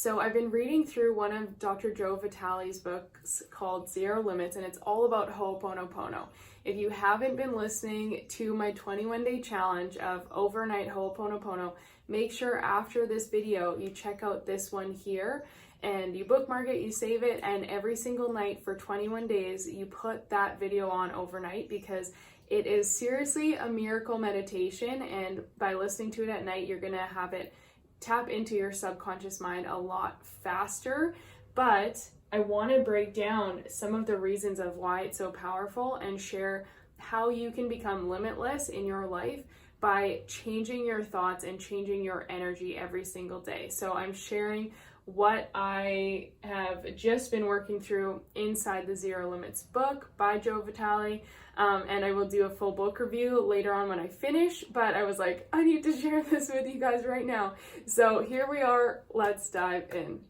So I've been reading through one of Dr. Joe Vitale's books called Zero Limits, and it's all about hooponopono. If you haven't been listening to my 21-day challenge of overnight hooponopono, make sure after this video you check out this one here and you bookmark it, you save it, and every single night for 21 days you put that video on overnight, because it is seriously a miracle meditation, and by listening to it at night you're gonna have it tap into your subconscious mind a lot faster. But I want to break down some of the reasons of why it's so powerful and share how you can become limitless in your life by changing your thoughts and changing your energy every single day. So I'm sharing what I have just been working through inside the Zero Limits book by Joe Vitale, and I will do a full book review later on when I finish, but I was like, I need to share this with you guys right now. So here we are, let's dive in.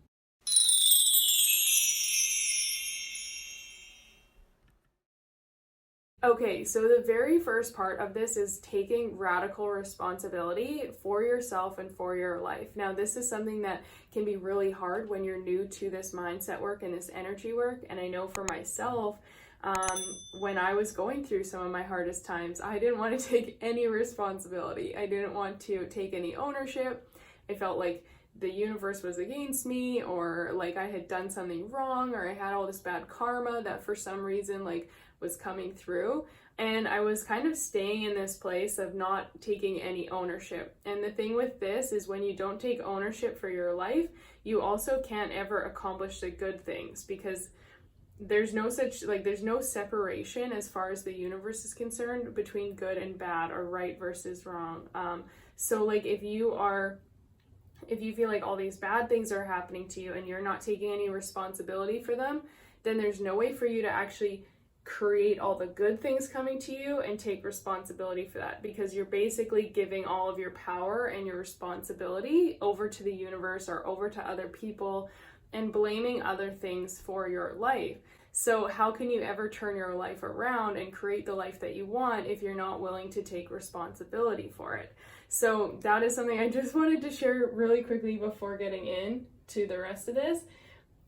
Okay, so the very first part of this is taking radical responsibility for yourself and for your life. Now, this is something that can be really hard when you're new to this mindset work and this energy work. And I know for myself, when I was going through some of my hardest times, I didn't want to take any responsibility. I didn't want to take any ownership. I felt like the universe was against me, or like I had done something wrong, or I had all this bad karma that for some reason was coming through, and I was kind of staying in this place of not taking any ownership. And the thing with this is, when you don't take ownership for your life, you also can't ever accomplish the good things, because there's no separation as far as the universe is concerned between good and bad, or right versus wrong. So like if you feel like all these bad things are happening to you and you're not taking any responsibility for them, then there's no way for you to actually create all the good things coming to you and take responsibility for that, because you're basically giving all of your power and your responsibility over to the universe or over to other people and blaming other things for your life. So how can you ever turn your life around and create the life that you want if you're not willing to take responsibility for it? So that is something I just wanted to share really quickly before getting into the rest of this.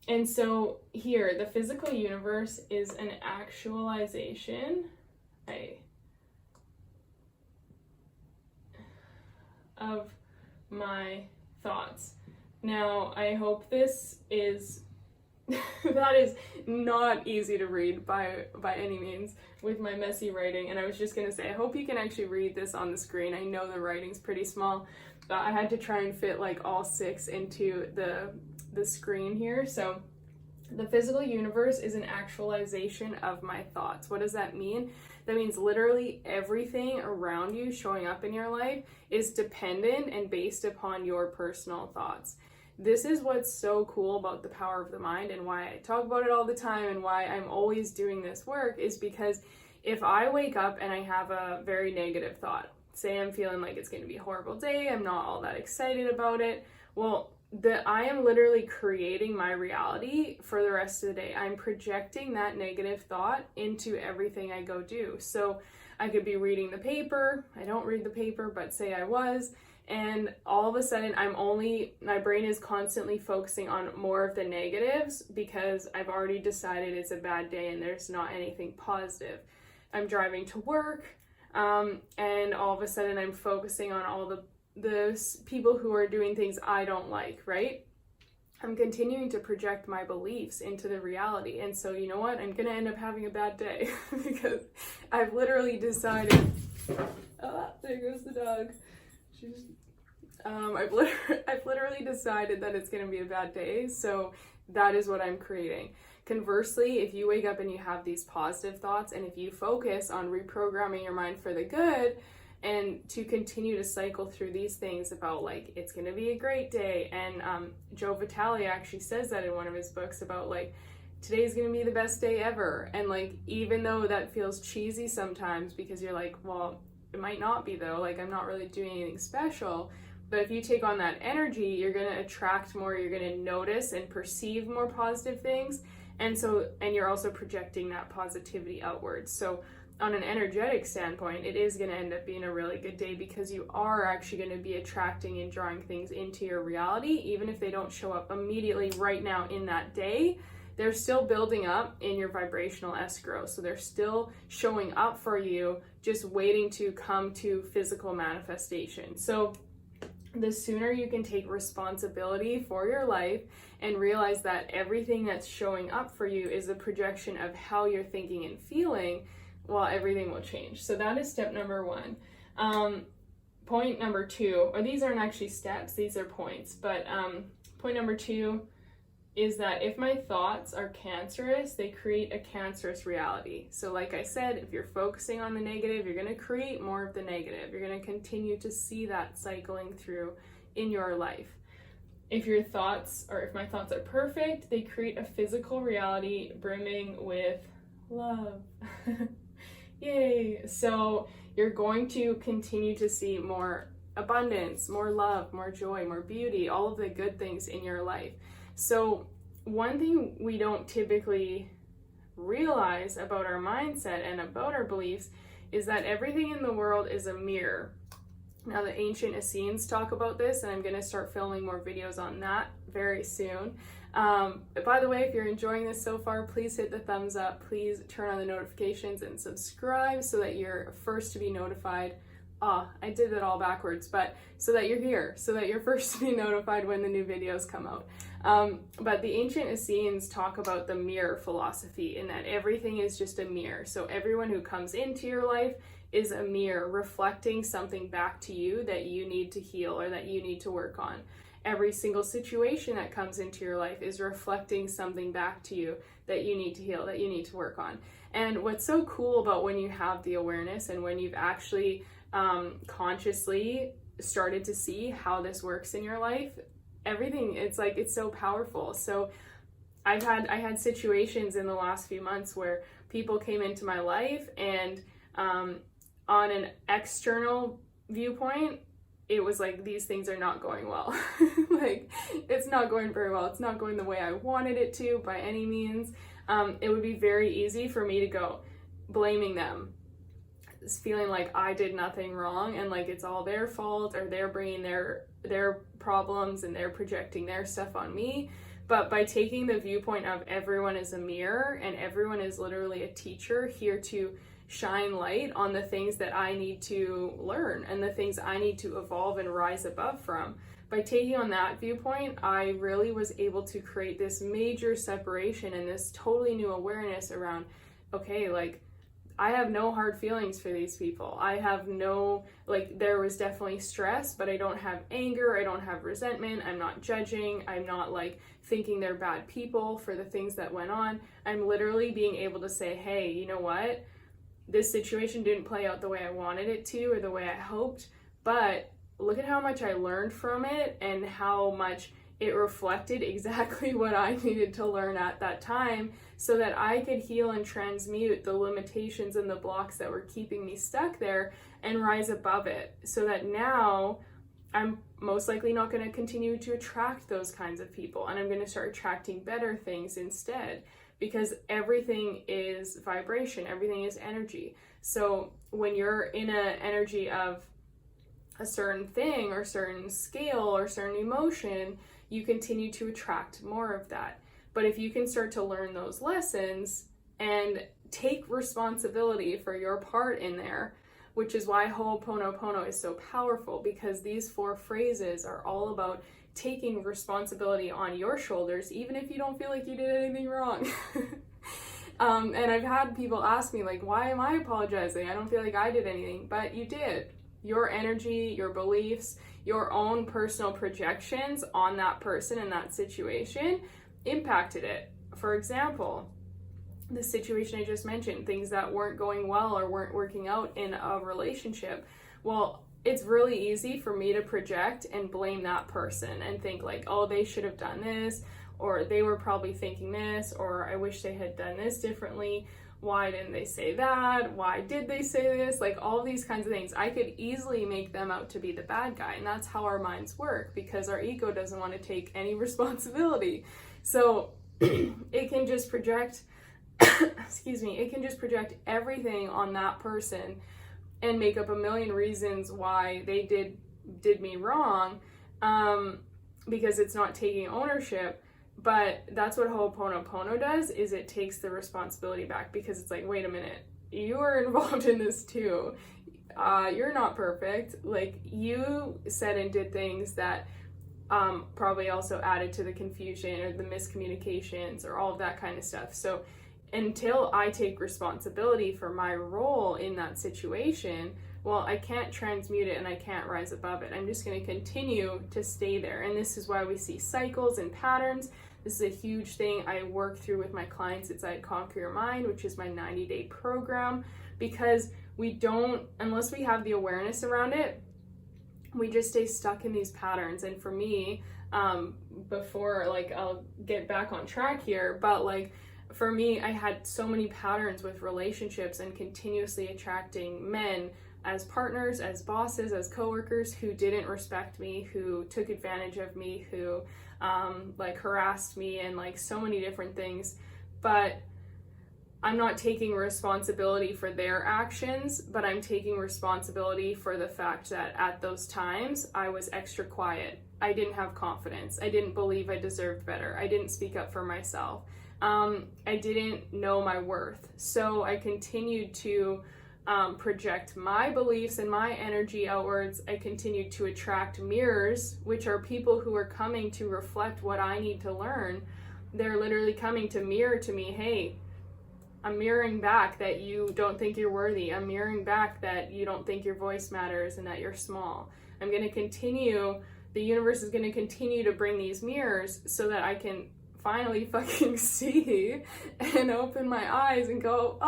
And so here, the physical universe is an actualization of my thoughts. Now, I hope this is, that is not easy to read by any means with my messy writing. And I was just gonna say, I hope you can actually read this on the screen. I know the writing's pretty small, but I had to try and fit like all 6 into the screen here. So the physical universe is an actualization of my thoughts. What does that mean? That means literally everything around you showing up in your life is dependent and based upon your personal thoughts. This is what's so cool about the power of the mind, and why I talk about it all the time, and why I'm always doing this work, is because if I wake up and I have a very negative thought, say I'm feeling like it's going to be a horrible day, I'm not all that excited about it, well, I am literally creating my reality for the rest of the day. I'm projecting that negative thought into everything I go do. So I could be reading the paper, I don't read the paper, but say I was, and all of a sudden my brain is constantly focusing on more of the negatives, because I've already decided it's a bad day and there's not anything positive. I'm driving to work, and all of a sudden I'm focusing on all the people who are doing things I don't like, right? I'm continuing to project my beliefs into the reality. And so you know what? I'm gonna end up having a bad day because I've literally decided, there goes the dog. I've literally decided that it's gonna be a bad day. So that is what I'm creating. Conversely, if you wake up and you have these positive thoughts, and if you focus on reprogramming your mind for the good, and to continue to cycle through these things about like, it's going to be a great day. And Joe Vitale actually says that in one of his books about like, today's going to be the best day ever. And like, even though that feels cheesy sometimes, because you're like, well, it might not be though, like I'm not really doing anything special. But if you take on that energy, you're going to attract more, you're going to notice and perceive more positive things. And you're also projecting that positivity outwards. So on an energetic standpoint, it is going to end up being a really good day, because you are actually going to be attracting and drawing things into your reality, even if they don't show up immediately right now in that day. They're still building up in your vibrational escrow. So they're still showing up for you, just waiting to come to physical manifestation. So the sooner you can take responsibility for your life and realize that everything that's showing up for you is a projection of how you're thinking and feeling, well, everything will change. So that is step number one. Point number two, or these aren't actually steps, these are points, but point number two is that if my thoughts are cancerous, they create a cancerous reality. So like I said, if you're focusing on the negative, you're going to create more of the negative. You're going to continue to see that cycling through in your life. If your thoughts, or if my thoughts are perfect, they create a physical reality brimming with love. Yay! So you're going to continue to see more abundance, more love, more joy, more beauty, all of the good things in your life. So one thing we don't typically realize about our mindset and about our beliefs is that everything in the world is a mirror. Now, the ancient Essenes talk about this, and I'm going to start filming more videos on that very soon. By the way, if you're enjoying this so far, please hit the thumbs up. Please turn on the notifications and subscribe so that you're first to be notified. I did it all backwards, but so that you're here, so that you're first to be notified when the new videos come out. But the ancient Essenes talk about the mirror philosophy, in that everything is just a mirror. So everyone who comes into your life is a mirror reflecting something back to you that you need to heal or that you need to work on. Every single situation that comes into your life is reflecting something back to you that you need to heal, that you need to work on. And what's so cool about when you have the awareness and when you've actually consciously started to see how this works in your life, everything, it's like, it's so powerful. So I had situations in the last few months where people came into my life, and on an external viewpoint, it was like, these things are not going well. Like, it's not going very well. It's not going the way I wanted it to by any means. It would be very easy for me to go blaming them, feeling like I did nothing wrong and like it's all their fault, or they're bringing their problems and they're projecting their stuff on me. But by taking the viewpoint of everyone is a mirror and everyone is literally a teacher here to shine light on the things that I need to learn and the things I need to evolve and rise above from. By taking on that viewpoint, I really was able to create this major separation and this totally new awareness around, okay, like, I have no hard feelings for these people. I have no, like, there was definitely stress, but I don't have anger, I don't have resentment, I'm not judging, I'm not like thinking they're bad people for the things that went on. I'm literally being able to say, hey, you know what? This situation didn't play out the way I wanted it to or the way I hoped, but look at how much I learned from it and how much it reflected exactly what I needed to learn at that time, so that I could heal and transmute the limitations and the blocks that were keeping me stuck there and rise above it, so that now I'm most likely not going to continue to attract those kinds of people, and I'm going to start attracting better things instead, because everything is vibration, everything is energy. So when you're in an energy of a certain thing or certain scale or certain emotion, you continue to attract more of that. But if you can start to learn those lessons and take responsibility for your part in there, which is why hooponopono is so powerful, because these 4 phrases are all about taking responsibility on your shoulders, even if you don't feel like you did anything wrong. And I've had people ask me, like, why am I apologizing? I don't feel like I did anything, but you did. Your energy, your beliefs, your own personal projections on that person and that situation impacted it. For example, the situation I just mentioned, things that weren't going well or weren't working out in a relationship. Well, it's really easy for me to project and blame that person and think like, oh, they should have done this, or they were probably thinking this, or I wish they had done this differently. Why didn't they say that? Why did they say this? Like, all these kinds of things. I could easily make them out to be the bad guy, and that's how our minds work, because our ego doesn't want to take any responsibility. So it can just project excuse me, it can just project everything on that person and make up a million reasons why they did me wrong, because it's not taking ownership. But that's what hooponopono does, is it takes the responsibility back, because it's like, wait a minute, you are involved in this too. You're not perfect. Like, you said and did things that probably also added to the confusion or the miscommunications or all of that kind of stuff. So until I take responsibility for my role in that situation, well, I can't transmute it and I can't rise above it. I'm just going to continue to stay there. And this is why we see cycles and patterns. This is a huge thing I work through with my clients inside Conquer Your Mind, which is my 90-day program, because we don't, unless we have the awareness around it, we just stay stuck in these patterns. And for me, before, like, I'll get back on track here, but like, for me, I had so many patterns with relationships and continuously attracting men as partners, as bosses, as coworkers who didn't respect me, who took advantage of me, who like harassed me, and like so many different things. But I'm not taking responsibility for their actions, but I'm taking responsibility for the fact that at those times I was extra quiet. I didn't have confidence. I didn't believe I deserved better. I didn't speak up for myself. I didn't know my worth. So I continued to project my beliefs and my energy outwards. I continued to attract mirrors, which are people who are coming to reflect what I need to learn. They're literally coming to mirror to me, hey, I'm mirroring back that you don't think you're worthy. I'm mirroring back that you don't think your voice matters and that you're small. I'm going to continue, the universe is going to continue to bring these mirrors so that I can finally fucking see and open my eyes and go,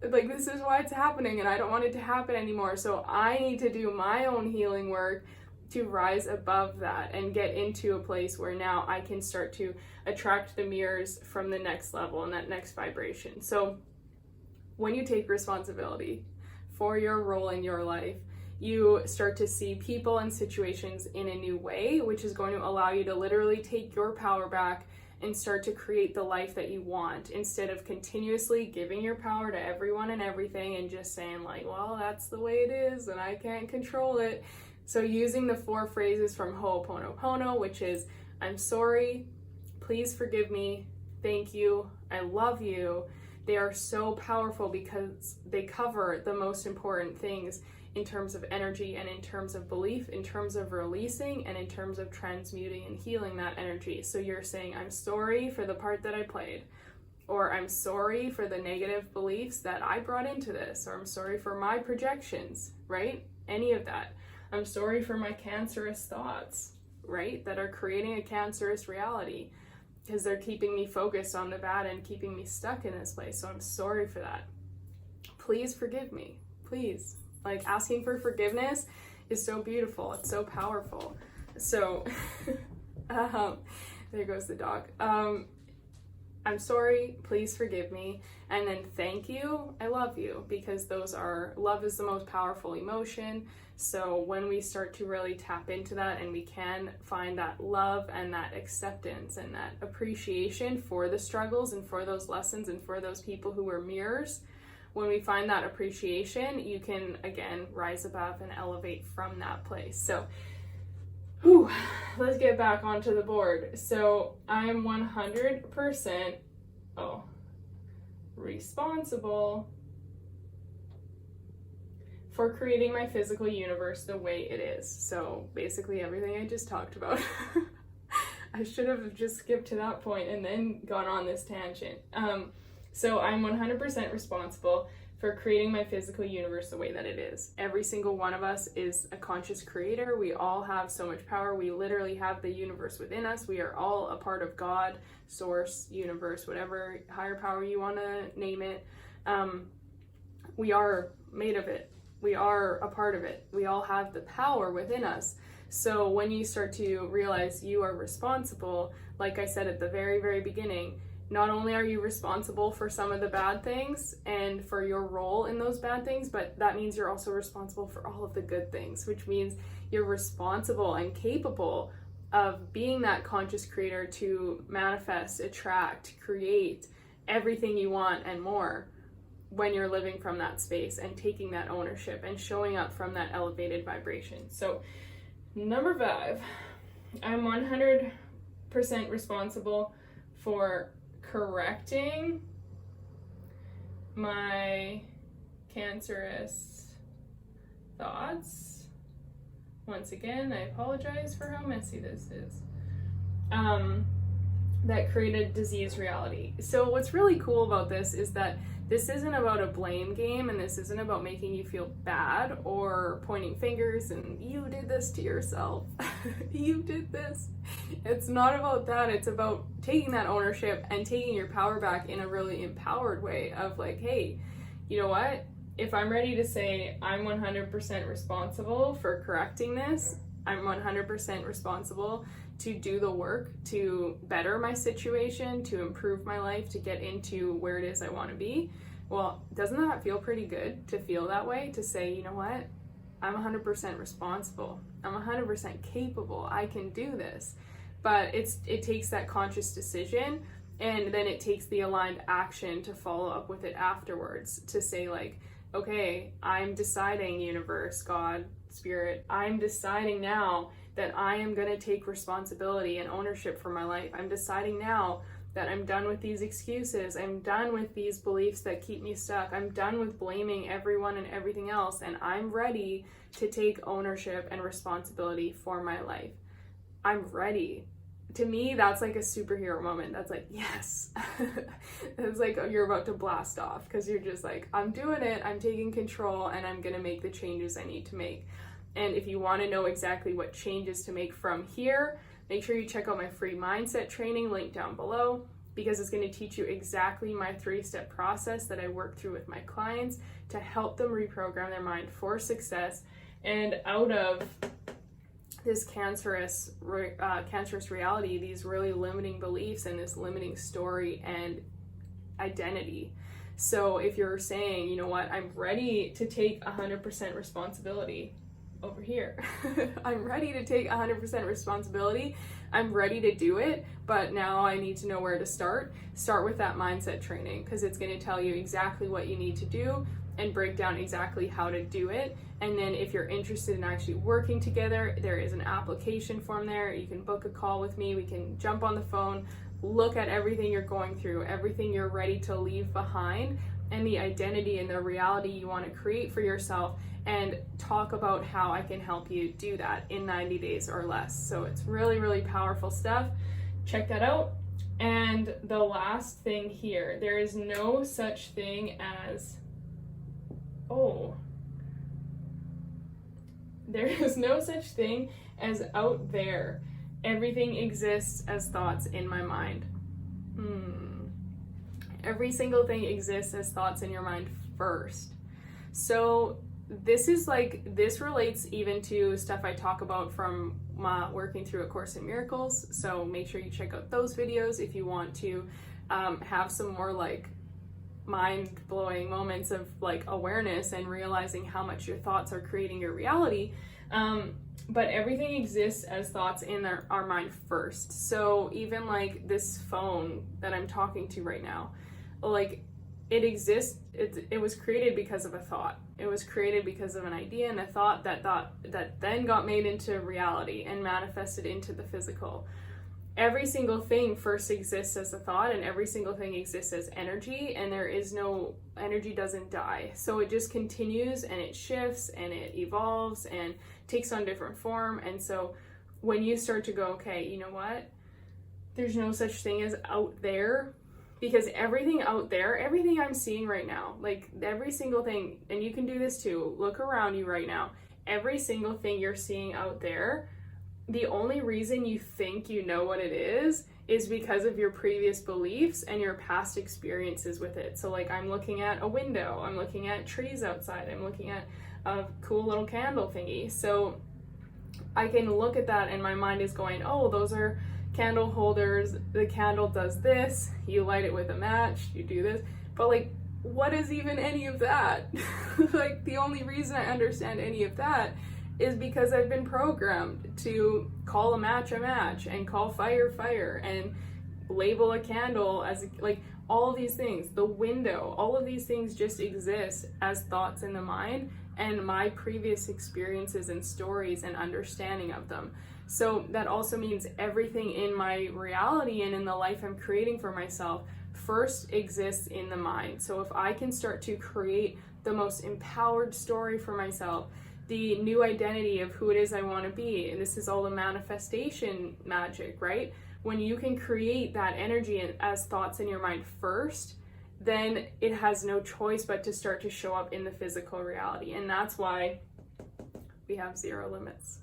like, this is why it's happening and I don't want it to happen anymore. So I need to do my own healing work to rise above that and get into a place where now I can start to attract the mirrors from the next level and that next vibration. So when you take responsibility for your role in your life, you start to see people and situations in a new way, which is going to allow you to literally take your power back and start to create the life that you want, instead of continuously giving your power to everyone and everything and just saying like, well, that's the way it is and I can't control it. So using the 4 phrases from Ho'oponopono, which is, I'm sorry, please forgive me, thank you, I love you. They are so powerful because they cover the most important things in terms of energy and in terms of belief, in terms of releasing, and in terms of transmuting and healing that energy. So you're saying, I'm sorry for the part that I played, or I'm sorry for the negative beliefs that I brought into this, or I'm sorry for my projections, right? Any of that. I'm sorry for my cancerous thoughts, right? That are creating a cancerous reality because they're keeping me focused on the bad and keeping me stuck in this place. So I'm sorry for that. Please forgive me, please. Like, asking for forgiveness is so beautiful. It's so powerful. So, there goes the dog. I'm sorry, please forgive me. And then thank you, I love you, because love is the most powerful emotion. So when we start to really tap into that and we can find that love and that acceptance and that appreciation for the struggles and for those lessons and for those people who were mirrors, when we find that appreciation, you can, again, rise above and elevate from that place. So, let's get back onto the board. So, I'm 100% responsible for creating my physical universe the way it is. So, basically everything I just talked about. I should have just skipped to that point and then gone on this tangent. So I'm 100% responsible for creating my physical universe the way that it is. Every single one of us is a conscious creator. We all have so much power. We literally have the universe within us. We are all a part of God, source, universe, whatever higher power you want to name it. We are made of it. We are a part of it. We all have the power within us. So when you start to realize you are responsible, like I said at the very, very beginning, not only are you responsible for some of the bad things and for your role in those bad things, but that means you're also responsible for all of the good things, which means you're responsible and capable of being that conscious creator to manifest, attract, create, everything you want and more when you're living from that space and taking that ownership and showing up from that elevated vibration. So number 5, I'm 100% responsible for correcting my cancerous thoughts. Once again, I apologize for how messy this is. That created disease reality. So what's really cool about this is that this isn't about a blame game, and this isn't about making you feel bad or pointing fingers and you did this to yourself. You did this. It's not about that. It's about taking that ownership and taking your power back in a really empowered way of like, hey, you know what? If I'm ready to say I'm 100% responsible for correcting this, I'm 100% responsible to do the work to better my situation, to improve my life, to get into where it is I want to be. Well, doesn't that feel pretty good to feel that way? To say, you know what? I'm 100% responsible. I'm 100% capable. I can do this. But it takes that conscious decision, and then it takes the aligned action to follow up with it afterwards, to say like, okay, I'm deciding, universe, God, spirit, I'm deciding now that I am going to take responsibility and ownership for my life. I'm deciding now that I'm done with these excuses. I'm done with these beliefs that keep me stuck. I'm done with blaming everyone and everything else, and I'm ready to take ownership and responsibility for my life. I'm ready. To me, that's like a superhero moment. That's like, yes. It's like you're about to blast off because you're just like, I'm doing it, I'm taking control, and I'm gonna make the changes I need to make. And if you want to know exactly what changes to make from here, make sure you check out my free mindset training linked down below, because it's going to teach you exactly my 3-step process that I work through with my clients to help them reprogram their mind for success and out of this cancerous reality, these really limiting beliefs and this limiting story and identity. So if you're saying, you know what, I'm ready to take 100% responsibility over here. I'm ready to take 100% responsibility. I'm ready to do it, but now I need to know where to start. Start with that mindset training, because it's going to tell you exactly what you need to do and break down exactly how to do it. And then if you're interested in actually working together, there is an application form there. You can book a call with me. We can jump on the phone, look at everything you're going through, everything you're ready to leave behind, and the identity and the reality you want to create for yourself, and talk about how I can help you do that in 90 days or less. So it's really, really powerful stuff. Check that out. And the last thing here, there is no such thing as, there is no such thing as out there. Everything exists as thoughts in my mind. Every single thing exists as thoughts in your mind first. So this relates even to stuff I talk about from my working through A Course in Miracles. So make sure you check out those videos if you want to have some more like mind-blowing moments of like awareness and realizing how much your thoughts are creating your reality. But everything exists as thoughts in our mind first. So even like this phone that I'm talking to right now, like it exists, it was created because of a thought. It was created because of an idea and a thought that then got made into reality and manifested into the physical. Every single thing first exists as a thought, and every single thing exists as energy, and energy doesn't die. So it just continues and it shifts and it evolves and takes on different form. And so when you start to go, okay, you know what? There's no such thing as out there, because everything out there, everything I'm seeing right now, like every single thing, and you can do this too, look around you right now, every single thing you're seeing out there, the only reason you think you know what it is because of your previous beliefs and your past experiences with it. So like I'm looking at a window, I'm looking at trees outside, I'm looking at a cool little candle thingy. So I can look at that and my mind is going, oh, those are candle holders, the candle does this, you light it with a match, you do this, but like, what is even any of that? Like the only reason I understand any of that is because I've been programmed to call a match and call fire, and label a candle as like all of these things, the window, all of these things just exist as thoughts in the mind and my previous experiences and stories and understanding of them. So that also means everything in my reality and in the life I'm creating for myself first exists in the mind. So if I can start to create the most empowered story for myself, the new identity of who it is I want to be, and this is all the manifestation magic, right? When you can create that energy as thoughts in your mind first, then it has no choice but to start to show up in the physical reality. And that's why we have zero limits.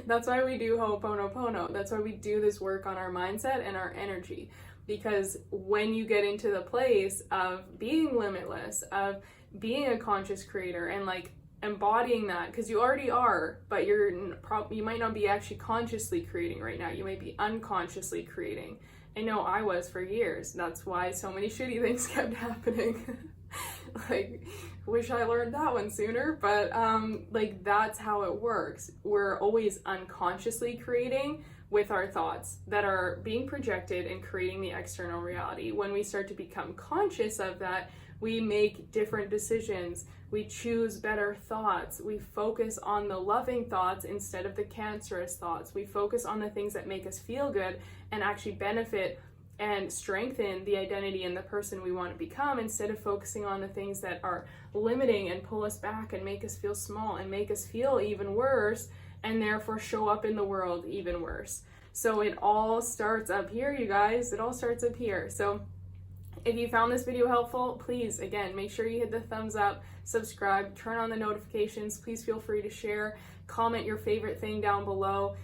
That's why we do hooponopono. That's why we do this work on our mindset and our energy. Because when you get into the place of being limitless, of being a conscious creator and like embodying that, because you already are, but you might not be actually consciously creating right now. You may be unconsciously creating. I know I was for years. That's why so many shitty things kept happening. Like, wish I learned that one sooner, but like that's how it works. We're always unconsciously creating with our thoughts that are being projected and creating the external reality. When we start to become conscious of that, we make different decisions. We choose better thoughts. We focus on the loving thoughts instead of the cancerous thoughts. We focus on the things that make us feel good and actually benefit and strengthen the identity and the person we want to become, instead of focusing on the things that are limiting and pull us back and make us feel small and make us feel even worse, and therefore show up in the world even worse. So it all starts up here, you guys. It all starts up here. So if you found this video helpful, please, again, make sure you hit the thumbs up, subscribe, turn on the notifications. Please feel free to share, comment your favorite thing down below.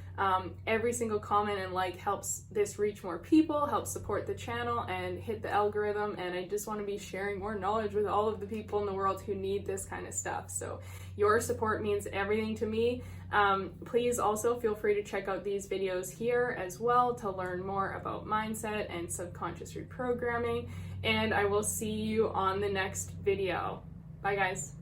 Every single comment and like helps this reach more people, helps support the channel and hit the algorithm. And I just want to be sharing more knowledge with all of the people in the world who need this kind of stuff. So your support means everything to me. Please also feel free to check out these videos here as well to learn more about mindset and subconscious reprogramming. And I will see you on the next video. Bye guys.